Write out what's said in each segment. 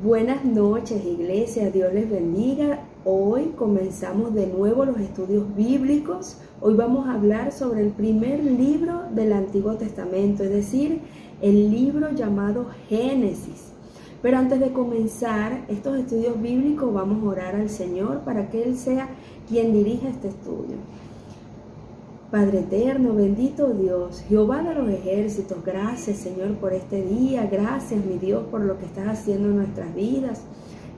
Buenas noches, iglesia, Dios les bendiga. Hoy comenzamos de nuevo los estudios bíblicos. Hoy vamos a hablar sobre el primer libro del Antiguo Testamento, es decir, el libro llamado Génesis. Pero antes de comenzar estos estudios bíblicos, vamos a orar al Señor para que Él sea quien dirija este estudio. Padre eterno, bendito Dios, Jehová de los ejércitos, gracias Señor por este día, gracias mi Dios por lo que estás haciendo en nuestras vidas,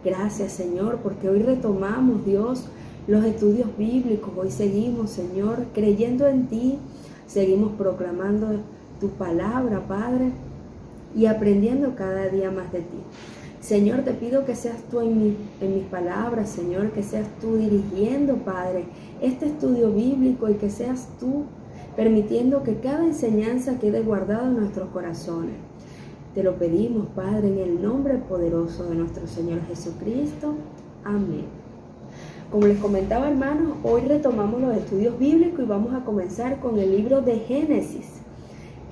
gracias Señor porque hoy retomamos Dios los estudios bíblicos, hoy seguimos Señor creyendo en ti, seguimos proclamando tu palabra Padre y aprendiendo cada día más de ti. Señor, te pido que seas tú en mis palabras, Señor, que seas tú dirigiendo, Padre, este estudio bíblico y que seas tú permitiendo que cada enseñanza quede guardada en nuestros corazones. Te lo pedimos, Padre, en el nombre poderoso de nuestro Señor Jesucristo. Amén. Como les comentaba, hermanos, hoy retomamos los estudios bíblicos y vamos a comenzar con el libro de Génesis.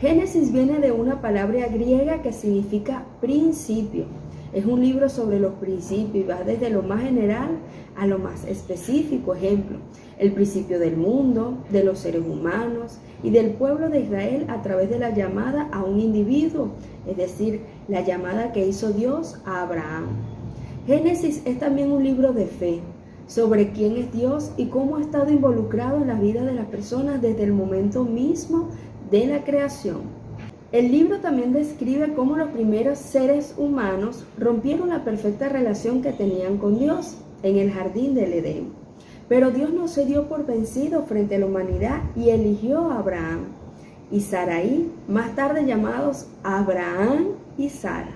Génesis viene de una palabra griega que significa principio. Es un libro sobre los principios y va desde lo más general a lo más específico. Ejemplo, el principio del mundo, de los seres humanos y del pueblo de Israel a través de la llamada a un individuo, es decir, la llamada que hizo Dios a Abraham. Génesis es también un libro de fe sobre quién es Dios y cómo ha estado involucrado en la vida de las personas desde el momento mismo de la creación. El libro también describe cómo los primeros seres humanos rompieron la perfecta relación que tenían con Dios en el jardín del Edén. Pero Dios no se dio por vencido frente a la humanidad y eligió a Abraham y Sarai, más tarde llamados Abraham y Sara,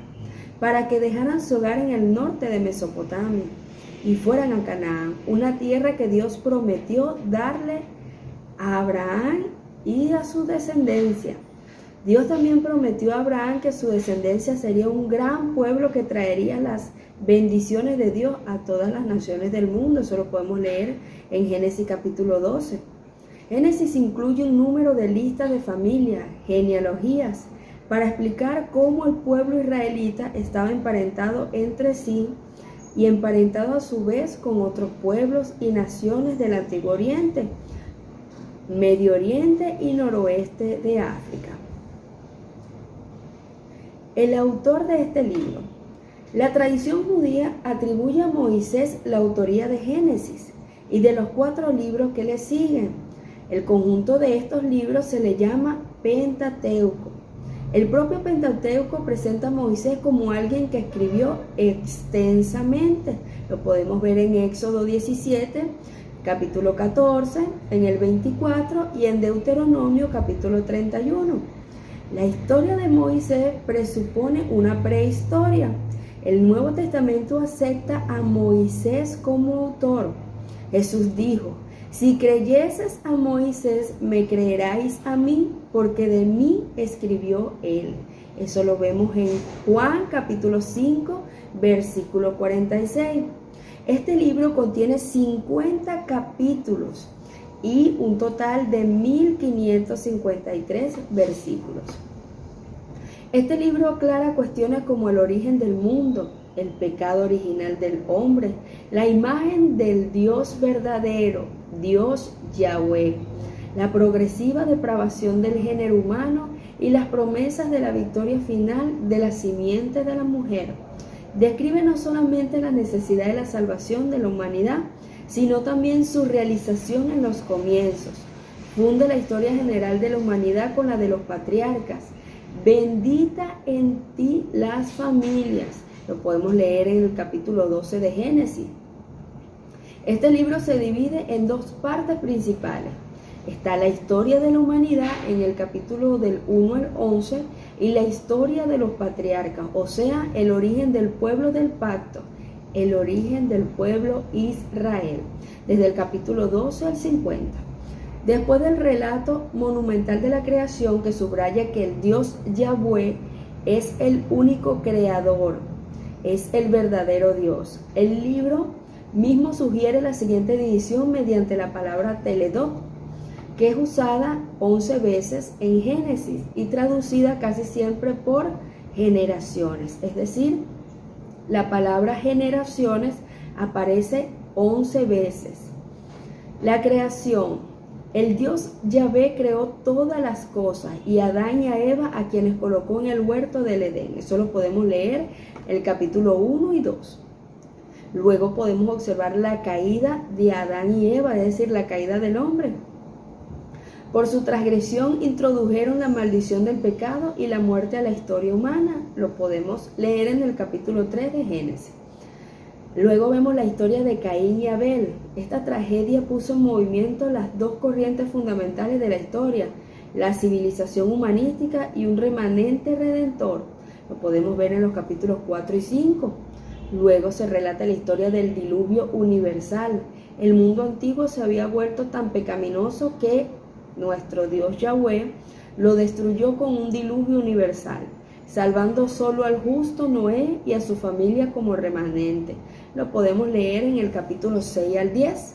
para que dejaran su hogar en el norte de Mesopotamia y fueran a Canaán, una tierra que Dios prometió darle a Abraham y a su descendencia. Dios también prometió a Abraham que su descendencia sería un gran pueblo que traería las bendiciones de Dios a todas las naciones del mundo. Eso lo podemos leer en Génesis capítulo 12. Génesis incluye un número de listas de familias, genealogías, para explicar cómo el pueblo israelita estaba emparentado entre sí y emparentado a su vez con otros pueblos y naciones del Antiguo Oriente, Medio Oriente y noroeste de África. El autor de este libro. La tradición judía atribuye a Moisés la autoría de Génesis y de los 4 libros que le siguen. El conjunto de estos libros se le llama Pentateuco. El propio Pentateuco presenta a Moisés como alguien que escribió extensamente. Lo podemos ver en Éxodo 17, capítulo 14, en el 24 y en Deuteronomio capítulo 31. La historia de Moisés presupone una prehistoria. El Nuevo Testamento acepta a Moisés como autor. Jesús dijo: si creyeses a Moisés, me creeráis a mí, porque de mí escribió él. Eso lo vemos en Juan capítulo 5, versículo 46. Este libro contiene 50 capítulos y un total de 1553 versículos. Este libro aclara cuestiones como el origen del mundo, el pecado original del hombre, la imagen del Dios verdadero, Dios Yahweh, la progresiva depravación del género humano y las promesas de la victoria final de la simiente de la mujer. Describe no solamente la necesidad de la salvación de la humanidad, sino también su realización en los comienzos. Funde la historia general de la humanidad con la de los patriarcas. Bendita en ti las familias. Lo podemos leer en el capítulo 12 de Génesis. Este libro se divide en 2 partes principales. Está la historia de la humanidad en el capítulo del 1 al 11 y la historia de los patriarcas, o sea, el origen del pueblo del pacto, el origen del pueblo Israel, desde el capítulo 12 al 50. Después del relato monumental de la creación que subraya que el Dios Yahweh es el único creador, es el verdadero Dios. El libro mismo sugiere la siguiente división mediante la palabra teledot, que es usada 11 veces en Génesis y traducida casi siempre por generaciones, es decir, La palabra generaciones aparece 11 veces. La creación. El Dios Yahvé creó todas las cosas y a Adán y a Eva, a quienes colocó en el huerto del Edén. Eso lo podemos leer en el capítulo 1 y 2. Luego podemos observar la caída de Adán y Eva, es decir, la caída del hombre. Por su transgresión introdujeron la maldición del pecado y la muerte a la historia humana. Lo podemos leer en el capítulo 3 de Génesis. Luego vemos la historia de Caín y Abel. Esta tragedia puso en movimiento las dos corrientes fundamentales de la historia, la civilización humanística y un remanente redentor. Lo podemos ver en los capítulos 4 y 5. Luego se relata la historia del diluvio universal. El mundo antiguo se había vuelto tan pecaminoso que nuestro Dios Yahvé lo destruyó con un diluvio universal, salvando solo al justo Noé y a su familia como remanente. Lo podemos leer en el capítulo 6 al 10.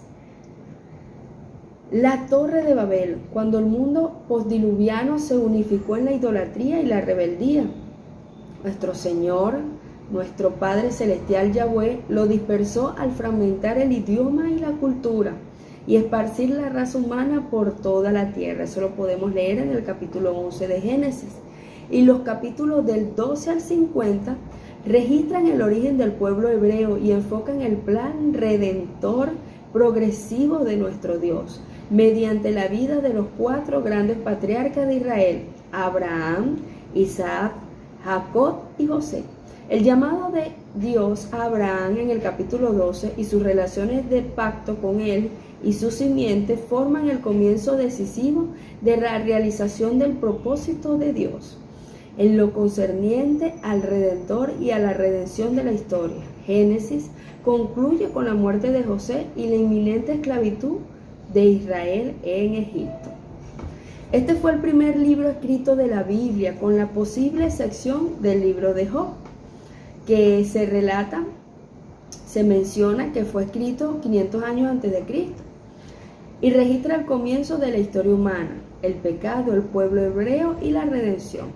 La Torre de Babel, cuando el mundo postdiluviano se unificó en la idolatría y la rebeldía. Nuestro Señor, nuestro Padre Celestial Yahvé, lo dispersó al fragmentar el idioma y la cultura y esparcir la raza humana por toda la tierra. Eso lo podemos leer en el capítulo 11 de Génesis. Y los capítulos del 12 al 50 registran el origen del pueblo hebreo y enfocan el plan redentor progresivo de nuestro Dios, mediante la vida de los 4 grandes patriarcas de Israel, Abraham, Isaac, Jacob y José. El llamado de Dios a Abraham en el capítulo 12 y sus relaciones de pacto con él y su simiente forman el comienzo decisivo de la realización del propósito de Dios en lo concerniente al Redentor y a la redención de la historia. Génesis concluye con la muerte de José y la inminente esclavitud de Israel en Egipto. Este fue el primer libro escrito de la Biblia, con la posible excepción del libro de Job, que se menciona que fue escrito 500 años antes de Cristo y registra el comienzo de la historia humana, el pecado, el pueblo hebreo y la redención.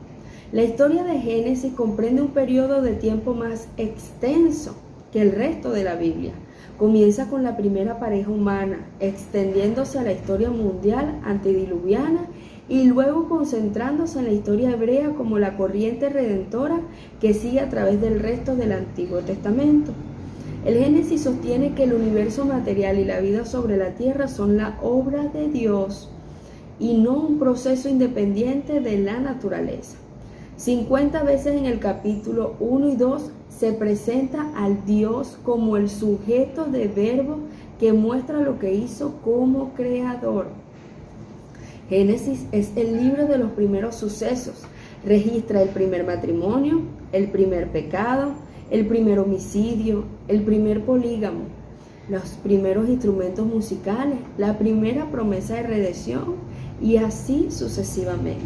La historia de Génesis comprende un periodo de tiempo más extenso que el resto de la Biblia. Comienza con la primera pareja humana, extendiéndose a la historia mundial antediluviana y luego concentrándose en la historia hebrea como la corriente redentora que sigue a través del resto del Antiguo Testamento. El Génesis sostiene que el universo material y la vida sobre la tierra son la obra de Dios y no un proceso independiente de la naturaleza. 50 veces en el capítulo 1 y 2 se presenta al Dios como el sujeto de verbo que muestra lo que hizo como creador. Génesis es el libro de los primeros sucesos. Registra el primer matrimonio, el primer pecado, el primer homicidio, el primer polígamo, los primeros instrumentos musicales, la primera promesa de redención y así sucesivamente.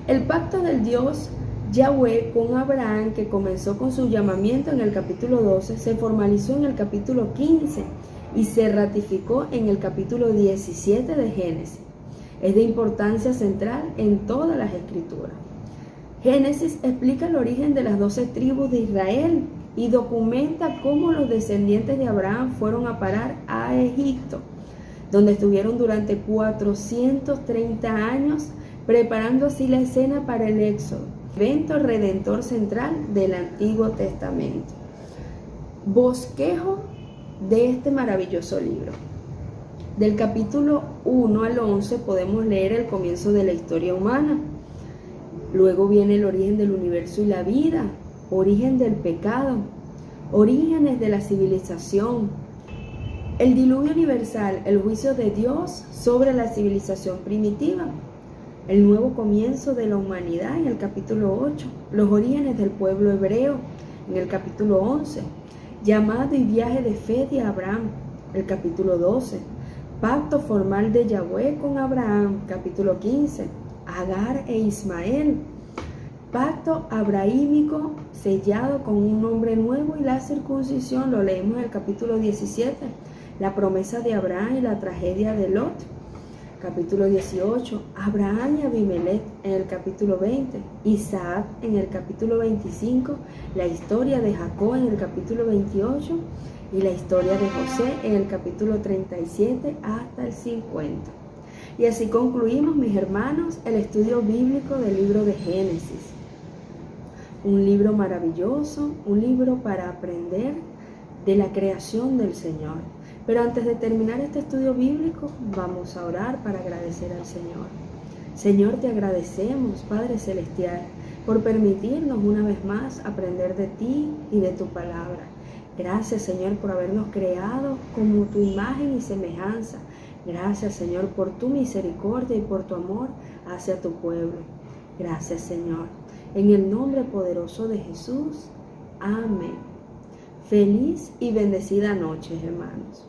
El pacto del Dios Yahvé con Abraham, que comenzó con su llamamiento en el capítulo 12, se formalizó en el capítulo 15 y se ratificó en el capítulo 17 de Génesis. Es de importancia central en todas las escrituras. Génesis explica el origen de las 12 tribus de Israel y documenta cómo los descendientes de Abraham fueron a parar a Egipto, donde estuvieron durante 430 años, preparando así la escena para el Éxodo, evento redentor central del Antiguo Testamento. Bosquejo de este maravilloso libro. Del capítulo 1 al 11 podemos leer el comienzo de la historia humana. Luego viene el origen del universo y la vida, origen del pecado, orígenes de la civilización, el diluvio universal, el juicio de Dios sobre la civilización primitiva, el nuevo comienzo de la humanidad en el capítulo 8, los orígenes del pueblo hebreo en el capítulo 11, llamado y viaje de fe de Abraham, el capítulo 12, pacto formal de Yahvé con Abraham, capítulo 15, Agar e Ismael, pacto abrahámico sellado con un nombre nuevo y la circuncisión, lo leemos en el capítulo 17, la promesa de Abraham y la tragedia de Lot, capítulo 18, Abraham y Abimelech en el capítulo 20, Isaac en el capítulo 25, la historia de Jacob en el capítulo 28 y la historia de José en el capítulo 37 hasta el 50. Y así concluimos, mis hermanos, el estudio bíblico del libro de Génesis. Un libro maravilloso, un libro para aprender de la creación del Señor. Pero antes de terminar este estudio bíblico, vamos a orar para agradecer al Señor. Señor, te agradecemos, Padre Celestial, por permitirnos una vez más aprender de ti y de tu palabra. Gracias, Señor, por habernos creado como tu imagen y semejanza. Gracias, Señor, por tu misericordia y por tu amor hacia tu pueblo. Gracias, Señor. En el nombre poderoso de Jesús. Amén. Feliz y bendecida noche, hermanos.